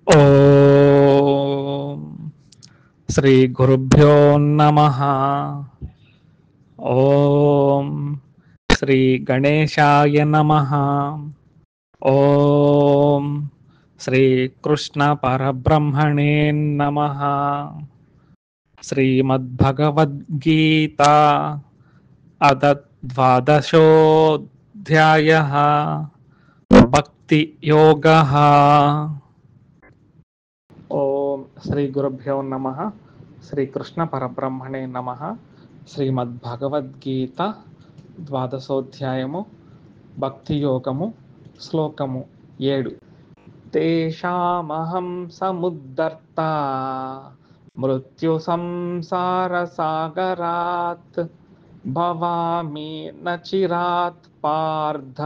ఓం శ్రీ గురుభ్యో నమః. ఓం శ్రీ గణేశాయ నమః. ఓం శ్రీ కృష్ణ పరబ్రహ్మణే నమః. శ్రీమద్భగవద్గీత అద ద్వాదశోऽధ్యాయః భక్తి యోగః. ఓం శ్రీ గురుభ్యో నమః. శ్రీకృష్ణ పరబ్రహ్మణే నమః. శ్రీమద్భగవద్గీత ద్వాదశోధ్యాయము భక్తి యోగము శ్లోకము 7. తేషామహం సముద్ధర్త మృత్యు సంసార సాగరాత్ భవామి నచిరాత్ పార్థ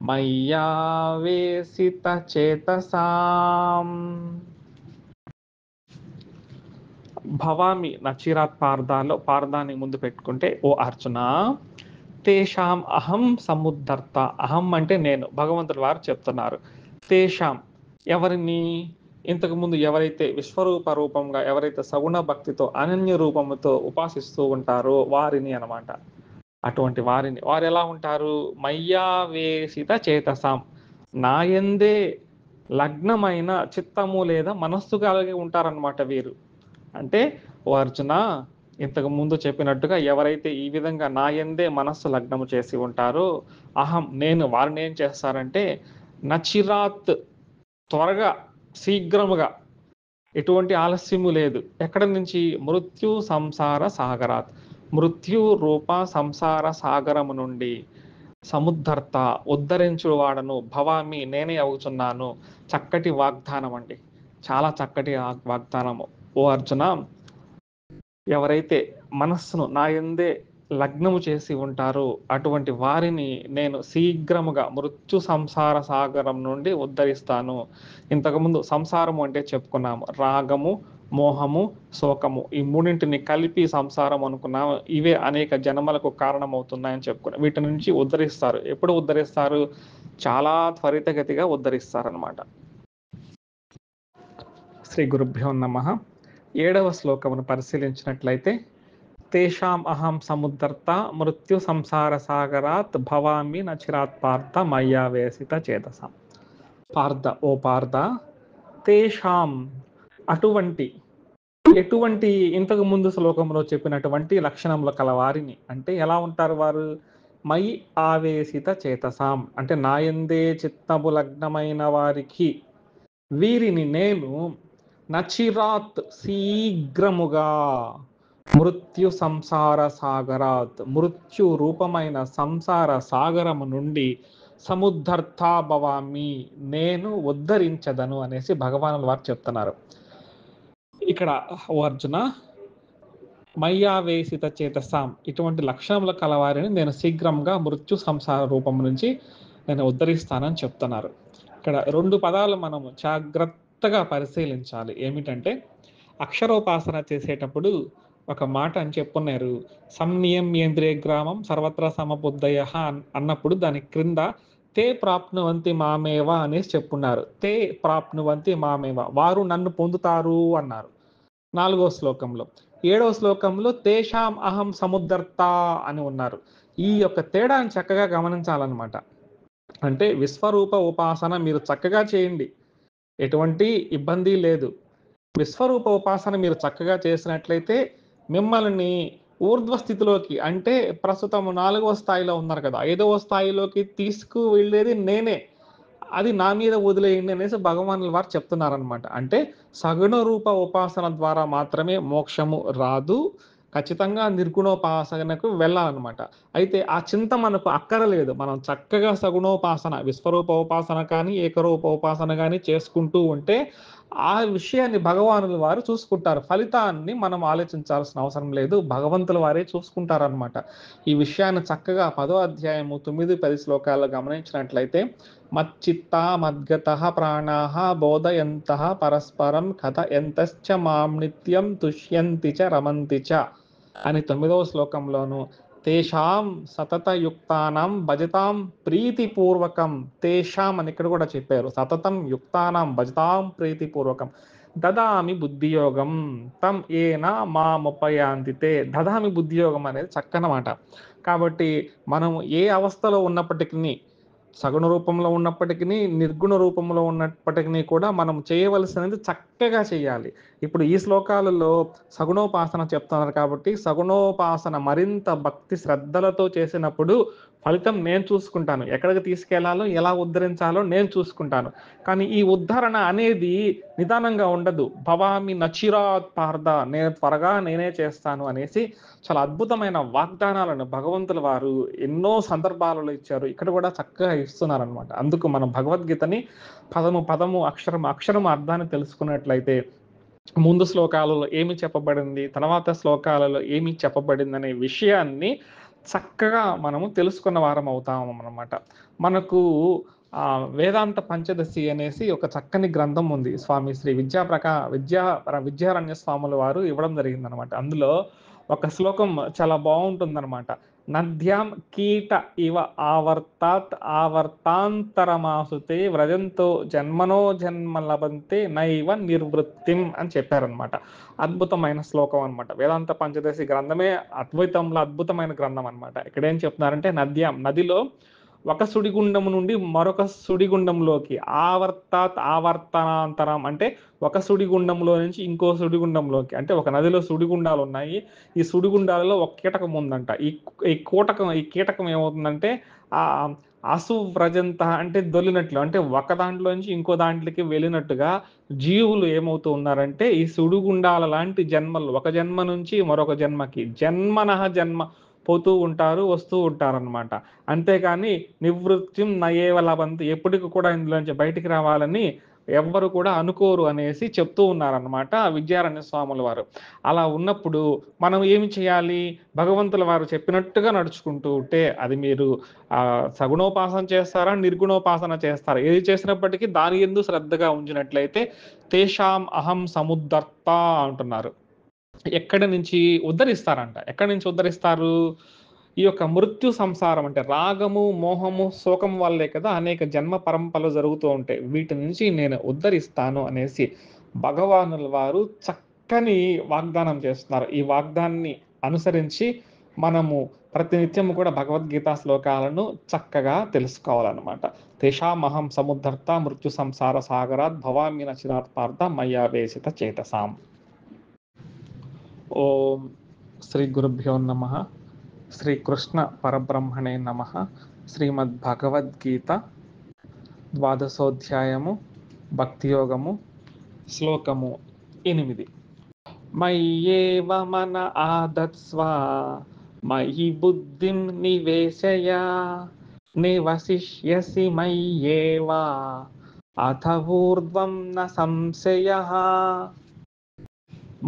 మయ్యావేసిత చేతసాం. భవామి నచిరాత్ పార్థాలో పార్థాన్ని ముందు పెట్టుకుంటే, ఓ అర్జున, తేషాం అహం సముద్ధర్త. అహం అంటే నేను, భగవంతుడు వారు చెప్తున్నారు. తేషాం ఎవరిని? ఇంతకుముందు ఎవరైతే విశ్వరూప రూపంగా, ఎవరైతే సగుణ భక్తితో అనన్య రూపముతో ఉపాసిస్తూ ఉంటారో వారిని అన్నమాట. అటువంటి వారిని, వారు ఎలా ఉంటారు? మయ్యావేసిత చేతసాం, నాయందే లగ్నమైన చిత్తము లేదా మనస్సు కలిగి ఉంటారన్నమాట వీరు. అంటే ఓ అర్జున, ఇంతకు ముందు చెప్పినట్టుగా ఎవరైతే ఈ విధంగా నాయందే మనస్సు లగ్నము చేసి ఉంటారో, అహం నేను, వారిని ఏం చేస్తారంటే నచిరాత్, త్వరగా, శీఘ్రముగా, ఎటువంటి ఆలస్యము లేదు. ఎక్కడి నుంచి? మృత్యు సంసార సాగరాత్, మృత్యు రూప సంసార సాగరము నుండి, సముద్ధర్త ఉద్ధరించువాడను, భవామి నేనే అవుతున్నాను. చక్కటి వాగ్దానం అండి, చాలా చక్కటి వాగ్దానము. ఓ అర్జున, ఎవరైతే మనస్సును నా యందే లగ్నము చేసి ఉంటారో అటువంటి వారిని నేను శీఘ్రముగా మృత్యు సంసార సాగరం నుండి ఉద్ధరిస్తాను. ఇంతకుముందు సంసారము అంటే చెప్పుకున్నాము, రాగము, మోహము, శోకము, ఈ మూడింటిని కలిపి సంసారం అనుకున్నాము. ఇవే అనేక జన్మలకు కారణమవుతున్నాయని చెప్పుకున్నాం. వీటి నుంచి ఉద్ధరిస్తారు. ఎప్పుడు ఉద్ధరిస్తారు? చాలా త్వరితగతిగా ఉద్ధరిస్తారనమాట. శ్రీ గురుభ్యో నమః. 7వ శ్లోకమును పరిశీలించినట్లయితే, తేషాం అహం సముద్ధర్త మృత్యు సంసార సాగరాత్ భవామి నచిరాత్ పార్థ మయ్యావేసిత చేతసాం. పార్థ, ఓ పార్థ, తేషాం అటువంటి, ఎటువంటి? ఇంతకు ముందు శ్లోకంలో చెప్పినటువంటి లక్షణములు కలవారిని. అంటే ఎలా ఉంటారు వారు? మయి ఆవేశిత చేతసాం అంటే నాయందే చిత్తము లగ్నమైన వారికి, వీరిని నేను నచిరాత్ శీఘ్రముగా, మృత్యు సంసార సాగరాత్ మృత్యు రూపమైన సంసార సాగరము నుండి, సముద్ధర్తా భవామి నేను ఉద్ధరించదను అనేసి భగవానుల వారు చెప్తున్నారు. ఇక్కడ ఓ అర్జున, మయ్యావేసిత చేతసాం, ఇటువంటి లక్షణముల కలవారిని నేను శీఘ్రంగా మృత్యు సంసార రూపం నుంచి నేను ఉద్ధరిస్తానని చెప్తున్నారు. ఇక్కడ 2 పదాలు మనము జాగ్రత్తగా పరిశీలించాలి. ఏమిటంటే, అక్షరోపాసన చేసేటప్పుడు ఒక మాట అని చెప్పున్నారు, సంనియమ్యేంద్రియ గ్రామం సర్వత్ర సమబుద్ధయ అన్నప్పుడు దాని క్రింద తే ప్రాప్నువంతి మామేవ అనేసి చెప్పున్నారు. తే ప్రాప్నువంతి మామేవ, వారు నన్ను పొందుతారు అన్నారు 4వ శ్లోకంలో. 7వ శ్లోకంలో తేషాం అహం సముద్ధర్త అని ఉన్నారు. ఈ యొక్క తేడాను చక్కగా గమనించాలన్నమాట. అంటే విశ్వరూప ఉపాసన మీరు చక్కగా చేయండి, ఎటువంటి ఇబ్బంది లేదు. విశ్వరూప ఉపాసన మీరు చక్కగా చేసినట్లయితే మిమ్మల్ని ఊర్ధ్వస్థితిలోకి, అంటే ప్రస్తుతం 4వ స్థాయిలో ఉన్నారు కదా, 5వ స్థాయిలోకి తీసుకు వెళ్ళేది నేనే, అది నా మీద వదిలేయండి అనేసి భగవానుల వారు చెప్తున్నారనమాట. అంటే సగుణ రూప ఉపాసన ద్వారా మాత్రమే మోక్షము రాదు, ఖచ్చితంగా నిర్గుణోపాసనకు వెళ్ళాలన్నమాట. అయితే ఆ చింత మనకు అక్కరలేదు. మనం చక్కగా సగుణోపాసన, విశ్వరూప ఉపాసన కానీ ఏకరూప ఉపాసన కానీ చేసుకుంటూ ఉంటే ఆ విషయాన్ని భగవానుల వారు చూసుకుంటారు. ఫలితాన్ని మనం ఆలోచించాల్సిన అవసరం లేదు, భగవంతుల వారే చూసుకుంటారనమాట. ఈ విషయాన్ని చక్కగా 10వ అధ్యాయము 9-10 శ్లోకాల్లో గమనించినట్లయితే, మచ్చిత్తా మద్గతః ప్రాణాః బోధయంతః పరస్పరం కథయంతశ్చ మాం నిత్యం తుష్యంతి చ రమంతి చ అని 9వ శ్లోకంలోను, తేషాం సతతయుక్తానాం భజతాం ప్రీతిపూర్వకం. తేషాం అని ఇక్కడ కూడా చెప్పారు. సతతం యుక్తానాం భజతాం ప్రీతిపూర్వకం దదామి బుద్ధియోగం తం ఏన మాముపయాంతితే. దదామి బుద్ధియోగం అనేది చక్కని మాట. కాబట్టి మనం ఏ అవస్థలో ఉన్నప్పటికీ, సగుణ రూపంలో ఉన్నప్పటికీ, నిర్గుణ రూపంలో ఉన్నప్పటికీ కూడా మనం చేయవలసినది చక్కగా చేయాలి. ఇప్పుడు ఈ శ్లోకాలలో సగుణోపాసన చెప్తున్నారు కాబట్టి, సగుణోపాసన మరింత భక్తి శ్రద్ధలతో చేసినప్పుడు ఫలితం నేను చూసుకుంటాను. ఎక్కడికి తీసుకెళ్లాలో, ఎలా ఉద్ధరించాలో నేను చూసుకుంటాను. కానీ ఈ ఉద్ధరణ అనేది నిదానంగా ఉండదు. భవామి నచిరాత్ పార్థ, నేను త్వరగా నేనే చేస్తాను అనేసి చాలా అద్భుతమైన వాగ్దానాలను భగవంతుల వారు ఎన్నో సందర్భాలలో ఇచ్చారు. ఇక్కడ కూడా చక్కగా ఇస్తున్నారనమాట. అందుకు మనం భగవద్గీతని పదము పదము, అక్షరం అక్షరము అర్థాన్ని తెలుసుకున్నట్లయితే ముందు శ్లోకాలలో ఏమి చెప్పబడింది, తర్వాత శ్లోకాలలో ఏమి చెప్పబడింది అనే విషయాన్ని చక్కగా మనము తెలుసుకున్న వారం అవుతాం అన్నమాట. మనకు వేదాంత పంచదశి అనేసి ఒక చక్కని గ్రంథం ఉంది. స్వామి శ్రీ విద్యారణ్య స్వాముల వారు ఇవ్వడం జరిగిందనమాట. అందులో ఒక శ్లోకం చాలా బాగుంటుందన్నమాట. నద్యాం కీట ఇవ ఆవర్తాత్ ఆవర్తాంతరమాసుతే వ్రజంతో జన్మనో జన్మ లభంతే నైవ నిర్వృత్తిం అని చెప్పారనమాట. అద్భుతమైన శ్లోకం అనమాట. వేదాంత పంచదశి గ్రంథమే అద్వైతంలో అద్భుతమైన గ్రంథం అనమాట. ఇక్కడ ఏం చెప్తున్నారంటే, నద్యాం నదిలో ఒక సుడిగుండము నుండి మరొక సుడిగుండంలోకి, ఆవర్తాత్ ఆవర్తనాంతరం అంటే ఒక సుడిగుండంలో నుంచి ఇంకో సుడిగుండంలోకి, అంటే ఒక నదిలో సుడిగుండాలు ఉన్నాయి. ఈ సుడిగుండాలలో ఒక కీటకం ఉందంట. ఈ కీటకం ఏమవుతుందంటే ఆ అసువ్రజంత అంటే దొల్లినట్లు, అంటే ఒక దాంట్లో నుంచి ఇంకో దాంట్లోకి వెళ్ళినట్టుగా జీవులు ఏమవుతూ ఉన్నారంటే ఈ సుడిగుండాల లాంటి జన్మలు, ఒక జన్మ నుంచి మరొక జన్మకి జన్మ పోతూ ఉంటారు, వస్తూ ఉంటారనమాట. అంతేకాని నివృత్తిం నయేవ లభంతి, ఎప్పటికి కూడా ఇందులోంచి బయటికి రావాలని ఎవ్వరు కూడా అనుకోరు అనేసి చెప్తూ ఉన్నారనమాట విద్యారణ్య స్వాముల వారు. అలా ఉన్నప్పుడు మనం ఏమి చేయాలి? భగవంతుల వారు చెప్పినట్టుగా నడుచుకుంటూ ఉంటే, అది మీరు సగుణోపాసన చేస్తారా, నిర్గుణోపాసన చేస్తారా, ఏది చేసినప్పటికీ దాని యందు శ్రద్ధగా ఉంచినట్లయితే తేషాం అహం సముద్ధర్త అంటున్నారు. ఎక్కడి నుంచి ఉద్ధరిస్తారంట. ఎక్కడి నుంచి ఉద్ధరిస్తారు? ఈ యొక్క మృత్యు సంసారం, అంటే రాగము, మోహము, శోకం వల్లే కదా అనేక జన్మ పరంపరలు జరుగుతూ ఉంటాయి. వీటి నుంచి నేను ఉద్ధరిస్తాను అనేసి భగవానుల వారు చక్కని వాగ్దానం చేస్తున్నారు. ఈ వాగ్దాన్ని అనుసరించి మనము ప్రతినిత్యము కూడా భగవద్గీత శ్లోకాలను చక్కగా తెలుసుకోవాలన్నమాట. తేషామహం సముద్ధర్త మృత్యు సంసార సాగరాత్ భవామి నచిరాత్ పార్థ మయ్యావేశిత చేతసాం. ఓం శ్రీ గురుభ్యో నమః. శ్రీకృష్ణ పరబ్రహ్మణే నమః. శ్రీమద్భగవద్గీత 12వ భక్తియోగము, శ్లోకము 8. మయ్యేవ మన ఆదత్స్వ మయి బుద్ధిం నివేశయ నివసిష్యసి మయ్యేవ అథ ఊర్ధ్వం న సంశయః.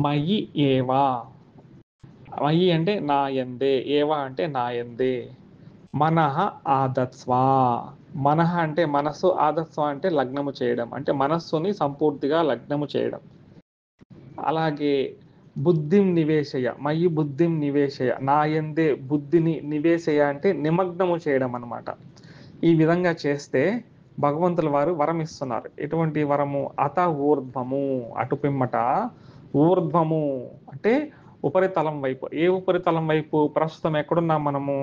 మయి ఏవా, మయి అంటే నా యందే, ఏవా అంటే నా యందే, మనః ఆదత్స్వ, మనః అంటే మనస్సు, ఆదత్స్వ అంటే లగ్నము చేయడం, అంటే మనస్సుని సంపూర్తిగా లగ్నము చేయడం. అలాగే బుద్ధిం నివేశయ, మయి బుద్ధిం నివేశయ, నా యందే బుద్ధిని నివేశయ అంటే నిమగ్నము చేయడం అన్నమాట. ఈ విధంగా చేస్తే భగవంతుల వారు వరం ఇస్తున్నారు. ఎటువంటి వరము? అత ఊర్ధ్వము, అటు పిమ్మట, ఊర్ధ్వము అంటే ఉపరితలం వైపు. ఏ ఉపరితలం వైపు? ప్రస్తుతం ఎక్కడున్నాం మనము?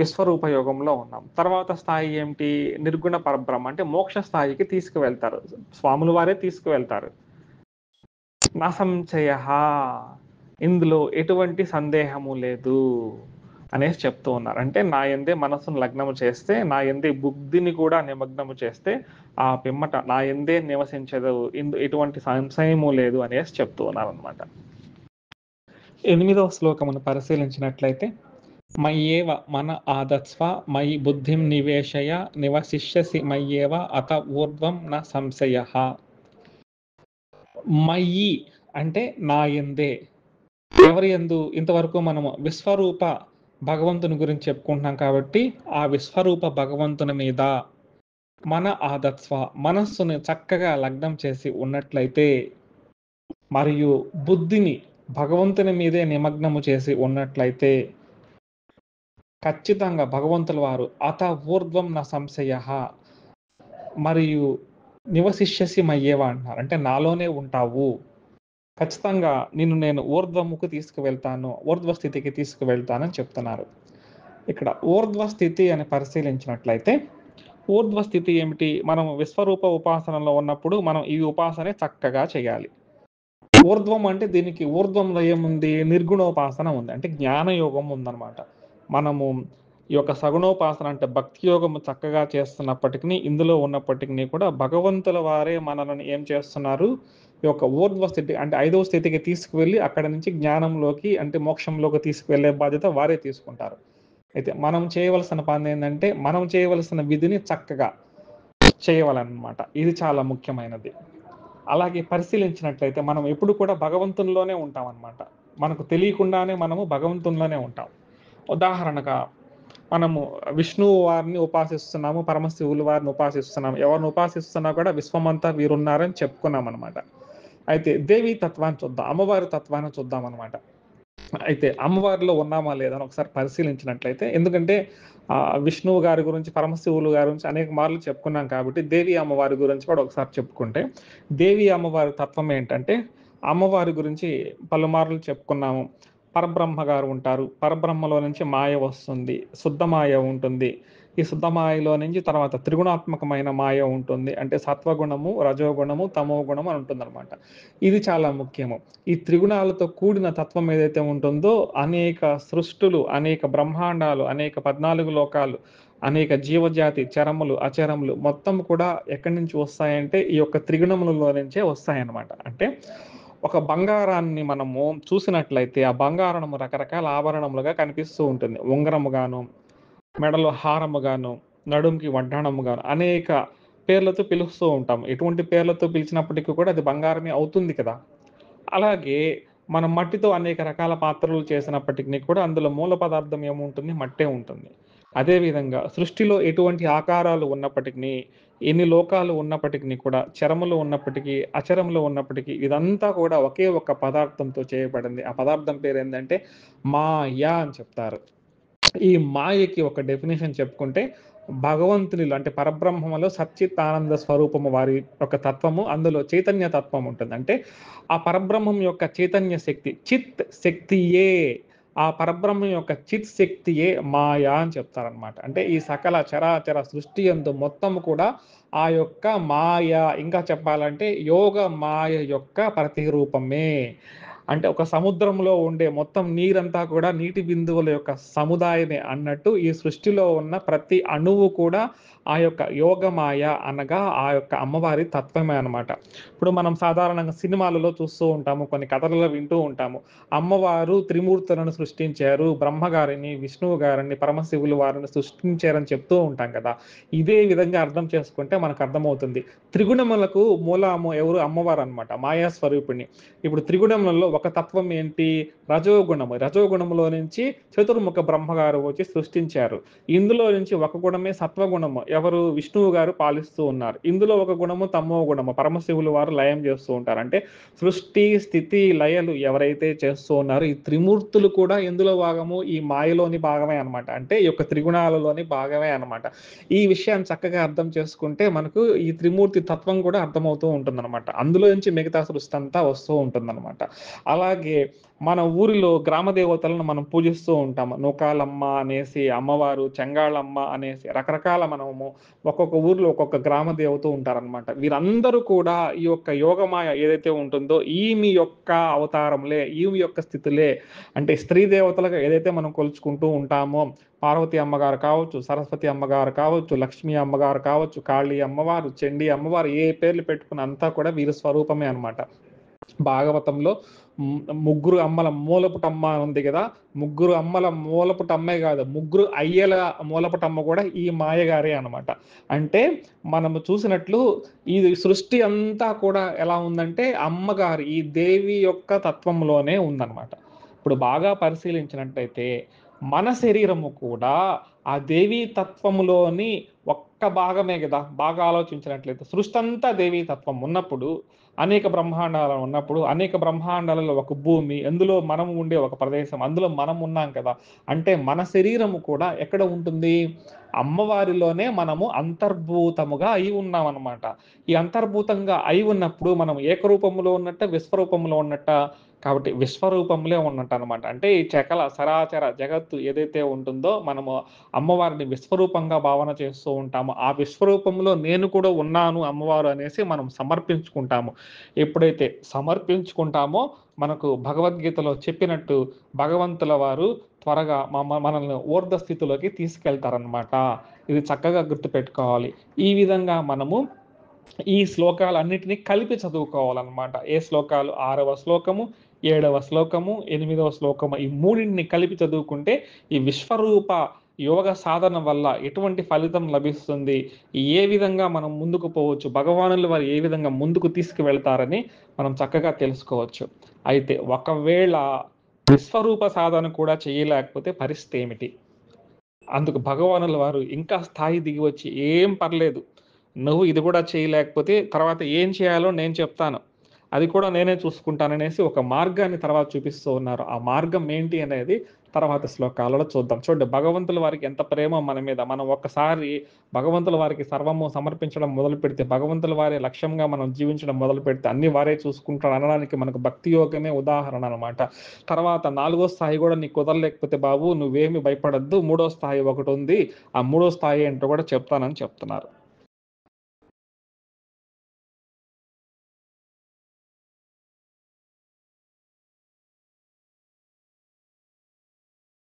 విశ్వరూప యోగంలో ఉన్నాం. తర్వాత స్థాయి ఏమిటి? నిర్గుణ పరబ్రహ్మ, అంటే మోక్ష స్థాయికి తీసుకువెళ్తారు, స్వాముల వారే తీసుకువెళ్తారు. నా సంశయ, ఇందులో ఎటువంటి సందేహము లేదు అనేసి చెప్తూ ఉన్నారు. అంటే నా యందే మనస్సును లగ్నము చేస్తే, నా యందే బుద్ధిని కూడా నిమగ్నము చేస్తే ఆ పిమ్మట నా యందే నివసించదు, ఎటువంటి సంశయము లేదు అనేసి చెప్తూ ఉన్నారు అనమాట. 8వ శ్లోకమును పరిశీలించినట్లయితే, మయ్యేవ మన ఆదత్స్వ మయి బుద్ధిం నివేశయ నివసిష్యసి మయ్యేవ అత ఊర్ధ్వం న సంశయః. మయి అంటే నా యందే. ఎవరి యందు? ఇంతవరకు మనము విశ్వరూప భగవంతుని గురించి చెప్పుకుంటున్నాం కాబట్టి ఆ విశ్వరూప భగవంతుని మీద మన ఆదత్స్వ, మనస్సుని చక్కగా లగ్నం చేసి ఉన్నట్లయితే, మరియు బుద్ధిని భగవంతుని మీదే నిమగ్నము చేసి ఉన్నట్లయితే, ఖచ్చితంగా భగవంతుల వారు అత ఊర్ధ్వం న సంశయః మరియు నివసిష్యసి మయ్యేవ అంటున్నారు. అంటే నాలోనే ఉంటావు. ఖచ్చితంగా నిన్ను నేను ఊర్ధ్వముకు తీసుకువెళ్తాను. ఊర్ధ్వ స్థితికి తీసుకువెళ్తానని చెప్తున్నారు. ఇక్కడ ఊర్ధ్వ స్థితి అని పరిశీలించినట్లయితే, ఊర్ధ్వ స్థితి ఏమిటి? మనం విశ్వరూప ఉపాసనలో ఉన్నప్పుడు మనం ఈ ఉపాసనే చక్కగా చేయాలి. ఊర్ధ్వం అంటే దీనికి ఊర్ధ్వంలో ఏముంది? నిర్గుణోపాసన ఉంది. అంటే జ్ఞానయోగం ఉందనమాట. మనము ఈ యొక్క సగుణోపాసన అంటే భక్తి యోగము చక్కగా చేస్తున్నప్పటికిని, ఇందులో ఉన్నప్పటికిని కూడా భగవంతుల వారే మనలను ఏం చేస్తున్నారు? ఈ యొక్క ఊర్ధ్వ స్థితి అంటే ఐదవ స్థితికి తీసుకువెళ్ళి అక్కడి నుంచి జ్ఞానంలోకి అంటే మోక్షంలోకి తీసుకువెళ్ళే బాధ్యత వారే తీసుకుంటారు. అయితే మనం చేయవలసిన పనేందంటే, మనం చేయవలసిన విధిని చక్కగా చేయవాలనమాట. ఇది చాలా ముఖ్యమైనది. అలాగే పరిశీలించినట్లయితే మనం ఎప్పుడు కూడా భగవంతునిలోనే ఉంటామనమాట. మనకు తెలియకుండానే మనము భగవంతునిలోనే ఉంటాం. ఉదాహరణగా మనము విష్ణువు వారిని ఉపాసిస్తున్నాము, పరమశివులు వారిని ఉపాసిస్తున్నాము. ఎవరిని ఉపాసిస్తున్నా కూడా విశ్వమంతా వీరున్నారని చెప్పుకున్నామనమాట. అయితే దేవీ తత్వాన్ని చూద్దాం. అమ్మవారి తత్వాన్ని చూద్దామనమాట. అయితే అమ్మవారిలో ఉన్నామా లేదా అని ఒకసారి పరిశీలించినట్లయితే ఎందుకంటే విష్ణువు గారి గురించి, పరమశివులు గారి గురించి అనేక మార్లు చెప్పుకున్నాం కాబట్టి, దేవి అమ్మవారి గురించి కూడా ఒకసారి చెప్పుకుంటే, దేవి అమ్మవారి తత్వం ఏంటంటే, అమ్మవారి గురించి పలుమార్లు చెప్పుకున్నాము. పరబ్రహ్మ గారు ఉంటారు. పరబ్రహ్మలో నుంచి మాయ వస్తుంది. శుద్ధ మాయ ఉంటుంది. ఈ శుద్ధ మాయలో నుంచి తర్వాత త్రిగుణాత్మకమైన మాయ ఉంటుంది. అంటే సత్వగుణము, రజోగుణము, తమో గుణము అని ఉంటుందన్నమాట. ఇది చాలా ముఖ్యము. ఈ త్రిగుణాలతో కూడిన తత్వం ఏదైతే ఉంటుందో అనేక సృష్టులు, అనేక బ్రహ్మాండాలు, అనేక 14 లోకాలు, అనేక జీవజాతి, చరములు, అచరములు మొత్తం కూడా ఎక్కడి నుంచి వస్తాయంటే ఈ యొక్క త్రిగుణములలో నుంచే వస్తాయన్నమాట. అంటే ఒక బంగారాన్ని మనము చూసినట్లయితే ఆ బంగారము రకరకాల ఆభరణములుగా కనిపిస్తూ ఉంటుంది. ఉంగరముగాను, మెడలో హారముగాను, నడుముకి వడ్డాణముగాను అనేక పేర్లతో పిలుస్తూ ఉంటాం. ఎటువంటి పేర్లతో పిలిచినప్పటికీ కూడా అది బంగారమే అవుతుంది కదా! అలాగే మనం మట్టితో అనేక రకాల పాత్రలు చేసినప్పటికిని కూడా అందులో మూల పదార్థం ఏముంటుంది? మట్టే ఉంటుంది. అదే విధంగా సృష్టిలో ఎటువంటి ఆకారాలు ఉన్నప్పటికిని, ఎన్ని లోకాలు ఉన్నప్పటికిని కూడా, చరములు ఉన్నప్పటికీ, అచరములు ఉన్నప్పటికీ ఇదంతా కూడా ఒకే ఒక్క పదార్థంతో చేయబడింది. ఆ పదార్థం పేరేందంటే మాయ అని చెప్తారు. ఈ మాయకి ఒక డెఫినిషన్ చెప్పుకుంటే, భగవంతునిలో అంటే పరబ్రహ్మములో సచ్చిత్ ఆనంద స్వరూపము వారి యొక్క తత్వము, అందులో చైతన్య తత్వం ఉంటుంది. అంటే ఆ పరబ్రహ్మం యొక్క చైతన్య శక్తి, చిత్ శక్తియే ఆ పరబ్రహ్మం యొక్క చిత్ శక్తియే మాయ అని చెప్తారనమాట. అంటే ఈ సకల చరాచర సృష్టి యందు మొత్తము కూడా ఆ యొక్క మాయ ఇంకా చెప్పాలంటే యోగ మాయ యొక్క ప్రతిరూపమే. అంటే ఒక సముద్రంలో ఉండే మొత్తం నీరంతా కూడా నీటి బిందువుల యొక్క సముదాయమే అన్నట్టు ఈ సృష్టిలో ఉన్న ప్రతి అణువు కూడా ఆ యొక్క యోగమాయ అనగా ఆ యొక్క అమ్మవారి తత్వమే అనమాట. ఇప్పుడు మనం సాధారణంగా సినిమాలలో చూస్తూ ఉంటాము. కొన్ని కథలలో వింటూ ఉంటాము. అమ్మవారు త్రిమూర్తులను సృష్టించారు. బ్రహ్మగారిని, విష్ణువు గారిని, పరమశివులు వారిని సృష్టించారని చెప్తూ ఉంటాం కదా! ఇదే విధంగా అర్థం చేసుకుంటే మనకు అర్థమవుతుంది. త్రిగుణములకు మూలము ఎవరు? అమ్మవారనమాట. మాయా స్వరూపిణి. ఇప్పుడు త్రిగుణములలో ఒక తత్వం ఏంటి? రజోగుణము. రజోగుణములో నుంచి చతుర్ముఖ బ్రహ్మగారు వచ్చి సృష్టించారు. ఇందులో నుంచి ఒక గుణమే సత్వగుణము. ఎవరు? విష్ణువు గారు పాలిస్తూ ఉన్నారు. ఇందులో ఒక గుణము తమో గుణము. పరమశివులు వారు లయం చేస్తూ ఉంటారు. అంటే సృష్టి, స్థితి, లయలు ఎవరైతే చేస్తూ ఉన్నారో ఈ త్రిమూర్తులు కూడా ఎందులో భాగము? ఈ మాయలోని భాగమే అనమాట. అంటే ఈ యొక్క త్రిగుణాలలోని భాగమే అనమాట. ఈ విషయాన్ని చక్కగా అర్థం చేసుకుంటే మనకు ఈ త్రిమూర్తి తత్వం కూడా అర్థమవుతూ ఉంటుందనమాట. అందులో నుంచి మిగతా సృష్టి అంతా వస్తూ ఉంటుందనమాట. అలాగే మన ఊరిలో గ్రామ దేవతలను మనం పూజిస్తూ ఉంటాము. నూకాలమ్మ అనేసి అమ్మవారు, చెంగాళమ్మ అనేసి రకరకాల మనము ఒక్కొక్క ఊర్లో ఒక్కొక్క గ్రామ దేవత ఉంటారనమాట. వీరందరూ కూడా ఈ యొక్క యోగమాయ ఏదైతే ఉంటుందో ఈమె యొక్క అవతారములే, ఈమె యొక్క స్థితులే. అంటే స్త్రీ దేవతలుగా ఏదైతే మనం కొలుచుకుంటూ ఉంటామో పార్వతి అమ్మగారు కావచ్చు, సరస్వతి అమ్మగారు కావచ్చు, లక్ష్మీ అమ్మగారు కావచ్చు, కాళీ అమ్మవారు, చండీ అమ్మవారు ఏ పేర్లు పెట్టుకున్న అంతా కూడా వీరి స్వరూపమే అనమాట. భాగవతంలో ముగ్గురు అమ్మల మూలపుటమ్మ అని ఉంది గదా! ముగ్గురు అమ్మల మూలపుటమ్మే గాదు. ముగ్గురు అయ్యల మూలపుటమ్మ గూడా ఈ మాయగారే అనమాట. అంటే మనము చూసినట్లు ఈ సృష్టి అంతా కూడా ఎలా ఉందంటే అమ్మగారి ఈ దేవి యొక్క తత్వంలోనే ఉందనమాట. ఇప్పుడు బాగా పరిశీలించినట్టయితే మన శరీరము కూడా ఆ దేవీ తత్వములోని ఒక్క భాగమే గదా! బాగా ఆలోచించినట్లయితే సృష్టంతా దేవీ తత్వం ఉన్నప్పుడు, అనేక బ్రహ్మాండాలు ఉన్నప్పుడు, అనేక బ్రహ్మాండాలలో ఒక భూమి, అందులో మనం ఉండే ఒక ప్రదేశం, అందులో మనం ఉన్నాం కదా! అంటే మన శరీరము కూడా ఎక్కడ ఉంటుంది? అమ్మవారిలోనే మనము అంతర్భూతముగా అయి ఉన్నామనమాట. ఈ అంతర్భూతంగా అయి ఉన్నప్పుడు మనం ఏకరూపంలో ఉన్నట్టా? విశ్వరూపంలో ఉన్నట్టా? కాబట్టి విశ్వరూపంలో ఉన్నట్టనమాట. అంటే ఈ సరాచర జగత్తు ఏదైతే ఉంటుందో మనము అమ్మవారిని విశ్వరూపంగా భావన చేస్తూ ఉంటాము. ఆ విశ్వరూపంలో నేను కూడా ఉన్నాను అమ్మవారు అనేసి మనం సమర్పించుకుంటాము. ఎప్పుడైతే సమర్పించుకుంటామో మనకు భగవద్గీతలో చెప్పినట్టు భగవంతుల వారు త్వరగా మనల్ని ఊర్ధ్వ స్థితిలోకి తీసుకెళ్తారనమాట. ఇది చక్కగా గుర్తుపెట్టుకోవాలి. ఈ విధంగా మనము ఈ శ్లోకాలన్నిటిని కలిపి చదువుకోవాలనమాట. ఏ శ్లోకాలు 6వ శ్లోకము, 7వ శ్లోకము, 8వ శ్లోకము ఈ మూడింటిని కలిపి చదువుకుంటే ఈ విశ్వరూప యోగ సాధన వల్ల ఎటువంటి ఫలితం లభిస్తుంది? ఏ విధంగా మనం ముందుకు పోవచ్చు? భగవానులు వారు ఏ విధంగా ముందుకు తీసుకువెళ్తారని మనం చక్కగా తెలుసుకోవచ్చు. అయితే ఒకవేళ విశ్వరూప సాధన కూడా చేయలేకపోతే పరిస్థితేమిటి? అందుకు భగవానుల వారు ఇంకా స్థాయి దిగి వచ్చి, "ఏం పర్లేదు. నువ్వు ఇది కూడా చేయలేకపోతే తర్వాత ఏం చేయాలో నేను చెప్తాను. అది కూడా నేనే చూసుకుంటాననేసి" ఒక మార్గాన్ని తర్వాత చూపిస్తూ ఉన్నారు. ఆ మార్గం ఏంటి అనేది తర్వాత శ్లోకాలలో చూద్దాం. చూడండి భగవంతుల వారికి ఎంత ప్రేమో మన మీద. మనం ఒక్కసారి భగవంతుల వారికి సర్వము సమర్పించడం మొదలుపెడితే, భగవంతుల వారే లక్ష్యంగా మనం జీవించడం మొదలుపెడితే అన్నీ వారే చూసుకుంటాడు అనడానికి మనకు భక్తి యోగమే ఉదాహరణ అనమాట. తర్వాత నాలుగో స్థాయి గూడా నీకు కుదరలేకపోతే బాబు నువ్వేమి భయపడొద్దు. మూడో స్థాయి ఒకటుంది. ఆ మూడో స్థాయి ఏంటో కూడా చెప్తానని చెప్తున్నారు.